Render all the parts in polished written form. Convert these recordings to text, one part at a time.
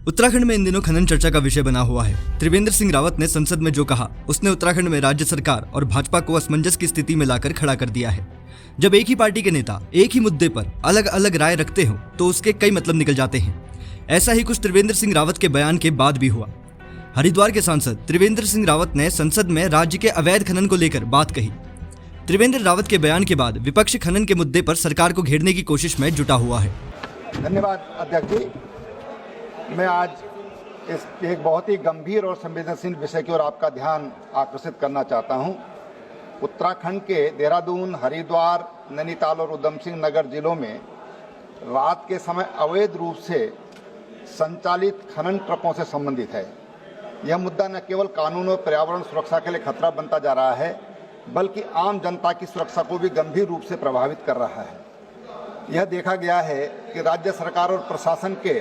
उत्तराखंड में इन दिनों खनन चर्चा का विषय बना हुआ है। त्रिवेंद्र सिंह रावत ने संसद में जो कहा, उसने उत्तराखंड में राज्य सरकार और भाजपा को असमंजस की स्थिति में लाकर खड़ा कर दिया है। जब एक ही पार्टी के नेता एक ही मुद्दे पर अलग अलग राय रखते हो तो उसके कई मतलब निकल जाते हैं। ऐसा ही कुछ त्रिवेंद्र सिंह रावत के बयान के बाद भी हुआ। हरिद्वार के सांसद त्रिवेंद्र सिंह रावत ने संसद में राज्य के अवैध खनन को लेकर बात कही। त्रिवेंद्र रावत के बयान के बाद विपक्ष खनन के मुद्दे पर सरकार को घेरने की कोशिश में जुटा हुआ है। धन्यवाद अध्यक्ष जी। मैं आज इस एक बहुत ही गंभीर और संवेदनशील विषय की ओर आपका ध्यान आकर्षित करना चाहता हूं। उत्तराखंड के देहरादून, हरिद्वार, नैनीताल और उधम सिंह नगर जिलों में रात के समय अवैध रूप से संचालित खनन ट्रकों से संबंधित है। यह मुद्दा न केवल कानून और पर्यावरण सुरक्षा के लिए खतरा बनता जा रहा है, बल्कि आम जनता की सुरक्षा को भी गंभीर रूप से प्रभावित कर रहा है। यह देखा गया है कि राज्य सरकार और प्रशासन के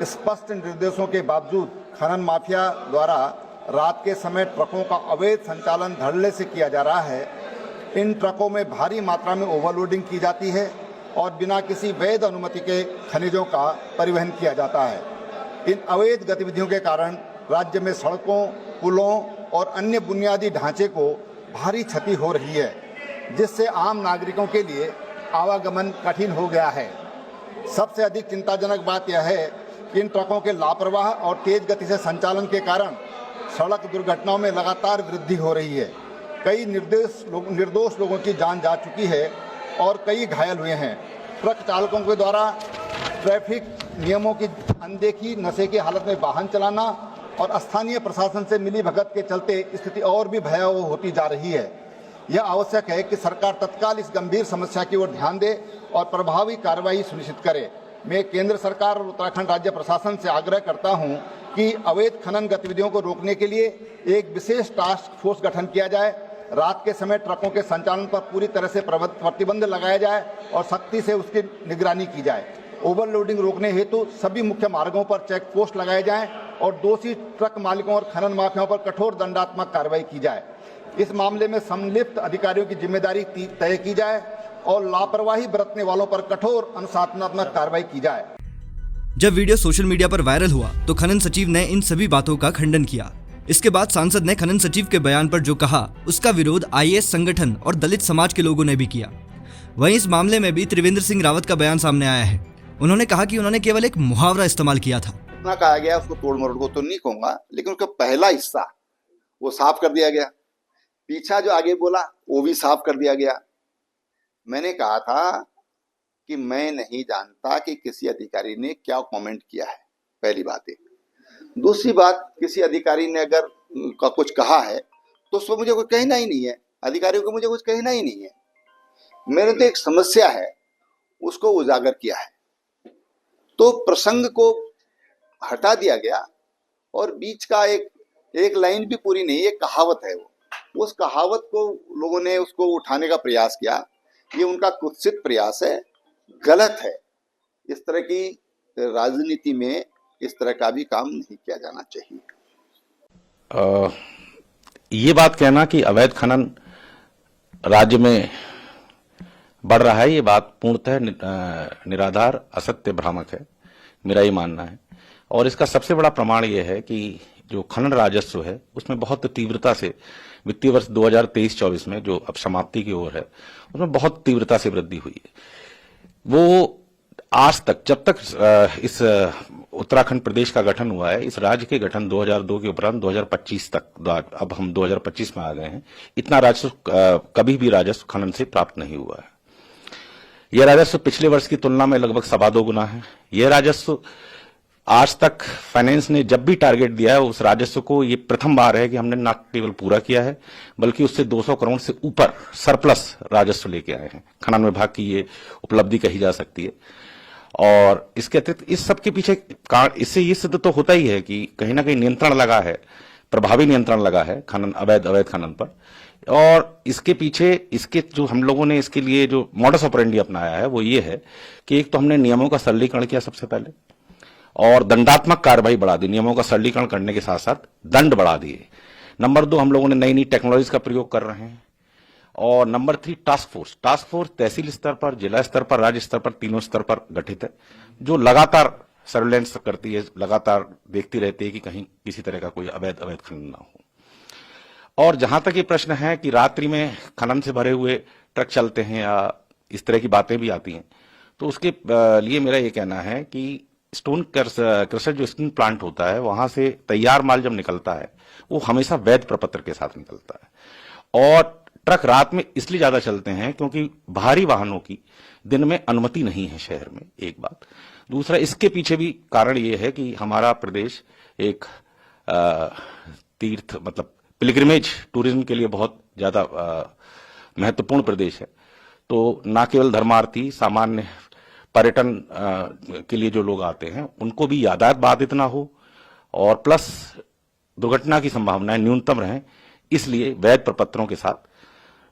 स्पष्ट निर्देशों के बावजूद खनन माफिया द्वारा रात के समय ट्रकों का अवैध संचालन धड़ल्ले से किया जा रहा है। इन ट्रकों में भारी मात्रा में ओवरलोडिंग की जाती है और बिना किसी वैध अनुमति के खनिजों का परिवहन किया जाता है। इन अवैध गतिविधियों के कारण राज्य में सड़कों, पुलों और अन्य बुनियादी ढांचे को भारी क्षति हो रही है, जिससे आम नागरिकों के लिए आवागमन कठिन हो गया है। सबसे अधिक चिंताजनक बात यह है कि इन ट्रकों के लापरवाह और तेज गति से संचालन के कारण सड़क दुर्घटनाओं में लगातार वृद्धि हो रही है। कई निर्दोष लोगों की जान जा चुकी है और कई घायल हुए हैं। ट्रक चालकों के द्वारा ट्रैफिक नियमों की अनदेखी, नशे की हालत में वाहन चलाना और स्थानीय प्रशासन से मिली भगत के चलते स्थिति और भी भयावह होती जा रही है। यह आवश्यक है कि सरकार तत्काल इस गंभीर समस्या की ओर ध्यान दे और प्रभावी कार्रवाई सुनिश्चित करे। मैं केंद्र सरकार और उत्तराखंड राज्य प्रशासन से आग्रह करता हूं कि अवैध खनन गतिविधियों को रोकने के लिए एक विशेष टास्क फोर्स गठन किया जाए। रात के समय ट्रकों के संचालन पर पूरी तरह से प्रतिबंध लगाया जाए और सख्ती से उसकी निगरानी की जाए। ओवरलोडिंग रोकने हेतु सभी मुख्य मार्गों पर चेक पोस्ट लगाए जाएं और दोषी ट्रक मालिकों और खनन माफियाओं पर कठोर दंडात्मक कार्रवाई की जाए। इस मामले में संलिप्त अधिकारियों की जिम्मेदारी तय की जाए और लापरवाही बरतने वालों पर कठोर अनुशासनात्मक कार्रवाई की जाए। जब वीडियो सोशल मीडिया पर वायरल हुआ तो खनन सचिव ने इन सभी बातों का खंडन किया। इसके बाद सांसद ने खनन सचिव के बयान पर जो कहा, उसका विरोध आईएएस संगठन और दलित समाज के लोगों ने भी किया। वहीं इस मामले में भी त्रिवेंद्र सिंह रावत का बयान सामने आया है। उन्होंने कहा कि उन्होंने केवल एक मुहावरा इस्तेमाल किया था। इतना कहा गया, उसको तोड़ मरोड़ को तो नहीं कहूंगा, लेकिन उसका पहला हिस्सा वो साफ कर दिया गया। पीछा जो आगे बोला वो भी साफ कर दिया गया। मैंने कहा था कि मैं नहीं जानता कि किसी अधिकारी ने क्या कमेंट किया है, पहली बात है। दूसरी बात, किसी अधिकारी ने अगर का कुछ कहा है तो उसको मुझे कुछ कहना ही नहीं है, अधिकारियों को मुझे कुछ कहना ही नहीं है। मैंने तो एक समस्या है उसको उजागर किया है, तो प्रसंग को हटा दिया गया और बीच का एक लाइन भी पूरी नहीं, एक कहावत है वो, उस कहावत को लोगों ने उसको उठाने का प्रयास किया। ये उनका कुत्सित प्रयास है, गलत है। इस तरह की राजनीति में इस तरह का भी काम नहीं किया जाना चाहिए। ये बात कहना कि अवैध खनन राज्य में बढ़ रहा है, ये बात पूर्णतः निराधार, असत्य, भ्रामक है, मेरा ये मानना है। और इसका सबसे बड़ा प्रमाण ये है कि जो खनन राजस्व है उसमें बहुत तीव्रता से वित्तीय वर्ष 2023-24 में जो अब समाप्ति की ओर है उसमें बहुत तीव्रता से वृद्धि हुई है। वो आज तक, जब तक इस उत्तराखंड प्रदेश का गठन हुआ है, इस राज्य के गठन 2002 के उपरांत 2025 तक, अब हम 2025 में आ गए हैं, इतना राजस्व कभी भी राजस्व खनन से प्राप्त नहीं हुआ है। यह राजस्व पिछले वर्ष की तुलना में लगभग 2.25 गुना है। यह राजस्व आज तक फाइनेंस ने जब भी टारगेट दिया है उस राजस्व को, ये प्रथम बार है कि हमने न केवल पूरा किया है बल्कि उससे 200 करोड़ से ऊपर सरप्लस राजस्व लेके आए हैं। खनन विभाग की ये उपलब्धि कही जा सकती है। और इसके अतिरिक्त इस सब के पीछे इससे ये सिद्ध तो होता ही है कि कहीं ना कहीं नियंत्रण लगा है, प्रभावी नियंत्रण लगा है खनन, अवैध खनन पर। और इसके पीछे इसके जो हम लोगों ने इसके लिए जो मॉडस ऑपरेंडी अपनाया है वो ये है कि एक तो हमने नियमों का सरलीकरण किया सबसे पहले, और दंडात्मक कार्रवाई बढ़ा दी। नियमों का सरलीकरण करने के साथ साथ दंड बढ़ा दिए। नंबर 2, हम लोगों ने नई टेक्नोलॉजीज का प्रयोग कर रहे हैं। और नंबर 3, टास्क फोर्स तहसील स्तर पर, जिला स्तर पर, राज्य स्तर पर, तीनों स्तर पर गठित है, जो लगातार सर्विलेंस करती है, लगातार देखती रहती है कि कहीं किसी तरह का कोई अवैध खनन ना हो। और जहां तक ये प्रश्न है कि रात्रि में खनन से भरे हुए ट्रक चलते हैं या इस तरह की बातें भी आती हैं, तो उसके लिए मेरा ये कहना है कि स्टोन क्रशर जो स्टील प्लांट होता है, वहां से तैयार माल जब निकलता है वो हमेशा वैध प्रपत्र के साथ निकलता है। और ट्रक रात में इसलिए ज्यादा चलते हैं क्योंकि भारी वाहनों की दिन में अनुमति नहीं है शहर में, एक बात। दूसरा, इसके पीछे भी कारण ये है कि हमारा प्रदेश एक तीर्थ मतलब पिलग्रिमेज टूरिज्म के लिए बहुत ज्यादा महत्वपूर्ण प्रदेश है। तो न केवल धर्मार्थी, सामान्य पर्यटन के लिए जो लोग आते हैं उनको भी यातायात बाधित ना हो और प्लस दुर्घटना की संभावनाएं न्यूनतम रहें, इसलिए वैध प्रपत्रों के साथ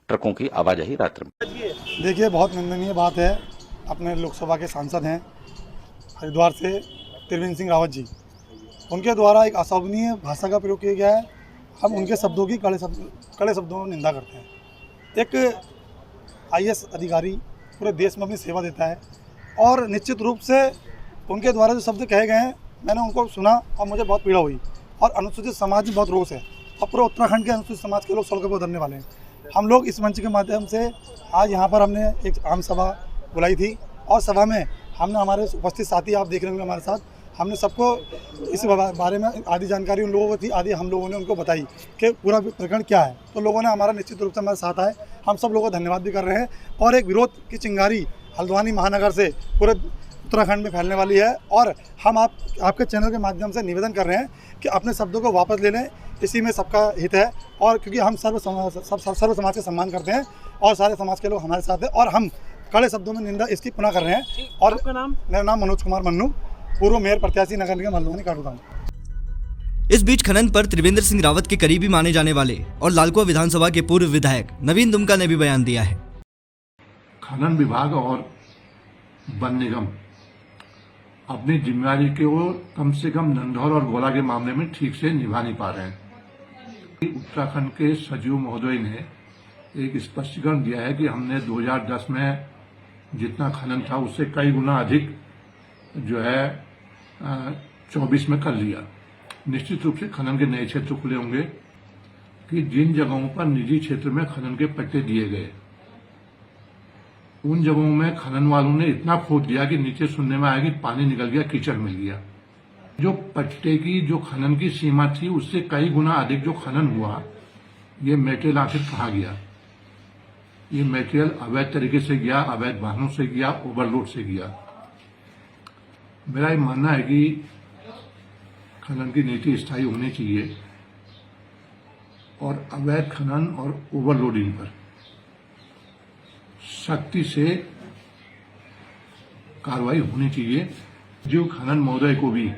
ट्रकों की आवाजाही रात्रि में। देखिए, बहुत निंदनीय बात है। अपने लोकसभा के सांसद हैं हरिद्वार से त्रिवेंद्र सिंह रावत जी, उनके द्वारा एक अशोभनीय भाषा का प्रयोग किया गया है। हम उनके शब्दों की कड़े शब्दों में निंदा करते हैं। एक IAS अधिकारी पूरे देश में अपनी सेवा देता है और निश्चित रूप से उनके द्वारा जो शब्द कहे गए हैं, मैंने उनको सुना और मुझे बहुत पीड़ा हुई। और अनुसूचित समाज में बहुत रोष है और पूरे उत्तराखंड के अनुसूचित समाज के लोग सड़कों पर उतरने वाले हैं। हम लोग इस मंच के माध्यम से आज यहाँ पर हमने एक आम सभा बुलाई थी और सभा में हमने हमारे उपस्थित साथी, आप देख रहे होंगे हमारे साथ, हमने सबको इस बारे में आधी जानकारी उन लोगों को थी, आधी हम लोगों ने उनको बताई कि पूरा प्रकरण क्या है। तो लोगों ने हमारा निश्चित रूप से हमारे साथ आए, हम सब लोगों को धन्यवाद भी कर रहे हैं। और एक विरोध की चिंगारी हल्द्वानी महानगर से पूरे उत्तराखंड में फैलने वाली है और हम आपके चैनल के माध्यम से निवेदन कर रहे हैं कि अपने शब्दों को वापस ले लें, इसी में सबका हित है। और क्योंकि हम सर्व समाज का सम्मान करते हैं और सारे समाज के लोग हमारे साथ हैं और हम कड़े शब्दों में निंदा इसकी पुनः कर रहे हैं। और मेरा नाम मनोज कुमार मन्नू, पूर्व मेयर प्रत्याशी नगर निगम हल्द्वानी काठगोदाम। इस बीच खनन पर त्रिवेंद्र सिंह रावत के करीबी माने जाने वाले और लालकुआं विधानसभा के पूर्व विधायक नवीन दुमका ने भी बयान दिया है। खनन विभाग और वन निगम अपनी जिम्मेदारी को कम से कम नंधौर और गोला के मामले में ठीक से निभा नहीं पा रहे हैं। उत्तराखंड के सचिव महोदय ने एक स्पष्टीकरण दिया है कि हमने 2010 में जितना खनन था उससे कई गुना अधिक जो है 24 में कर लिया। निश्चित रूप से खनन के नए क्षेत्र खुले होंगे कि जिन जगहों पर निजी क्षेत्र में खनन के पट्टे दिए गए, उन जगहों में खनन वालों ने इतना खोद दिया कि नीचे सुनने में आया कि पानी निकल गया, कीचड़ मिल गया। जो पट्टे की जो खनन की सीमा थी उससे कई गुना अधिक जो खनन हुआ, ये मटेरियल आखिर कहाँ गया? ये मटेरियल अवैध तरीके से गया, अवैध वाहनों से गया, ओवरलोड से गया। मेरा ये मानना है कि खनन की नीति स्थायी होनी चाहिए और अवैध खनन और ओवरलोडिंग पर सख्ती से कार्रवाई होनी चाहिए। जीव खनन महोदय को भी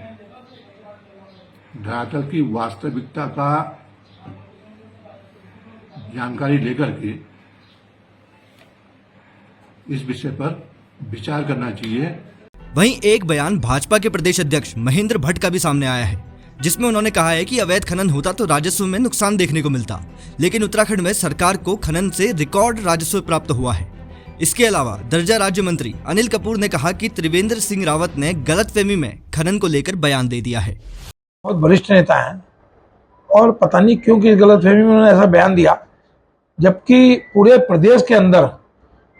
धरातल की वास्तविकता का जानकारी लेकर के इस विषय पर विचार करना चाहिए। वहीं एक बयान भाजपा के प्रदेश अध्यक्ष महेंद्र भट्ट का भी सामने आया है, जिसमें उन्होंने कहा है कि अवैध खनन होता तो राजस्व में नुकसान देखने को मिलता, लेकिन उत्तराखंड में सरकार को खनन से रिकॉर्ड राजस्व प्राप्त हुआ है। इसके अलावा दर्जा राज्य मंत्री अनिल कपूर ने कहा कि त्रिवेंद्र सिंह रावत ने गलतफहमी में खनन को लेकर बयान दे दिया है। बहुत वरिष्ठ नेता हैं और पता नहीं क्यों किस गलतफहमी में उन्होंने ऐसा बयान दिया, जबकि पूरे प्रदेश के अंदर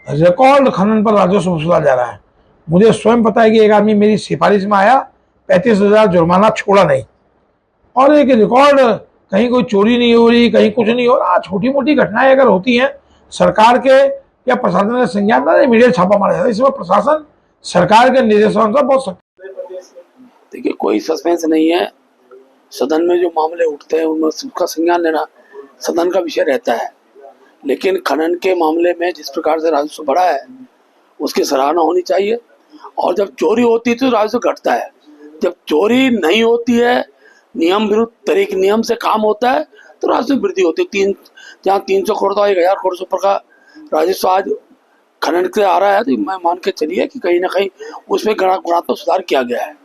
रिकॉर्ड खनन पर राजस्व वसूला जा रहा है। मुझे स्वयं पता है कि एक आदमी मेरी सिफारिश में आया, 35,000 जुर्माना छोड़ा नहीं। और एक रिकॉर्ड, कहीं कोई चोरी नहीं हो रही, कहीं कुछ नहीं हो रहा। छोटी मोटी घटनाएं अगर होती हैं, सरकार के या प्रशासन के संज्ञान में मीडिया छापा मारा जाता है। इसमें प्रशासन सरकार के निर्देशानुसार बहुत सख्त। देखिए, कोई सस्पेंस नहीं है। सदन में जो मामले उठते हैं उनमें उसका संज्ञान लेना सदन का विषय रहता है, लेकिन खनन के मामले में जिस प्रकार से राजस्व बढ़ा है उसकी सराहना होनी चाहिए। और जब चोरी होती है तो राजस्व घटता है, जब चोरी नहीं होती है, नियम विरुद्ध तरीके नियम से काम होता है, तो राजस्व वृद्धि होती है। जहाँ 300 करोड़ था 1000 करोड़ से ऊपर का राजस्व आज खनन से आ रहा है, तो मैं मान के चलिए कि कहीं ना कहीं उसमें गुणात्मक सुधार किया गया है।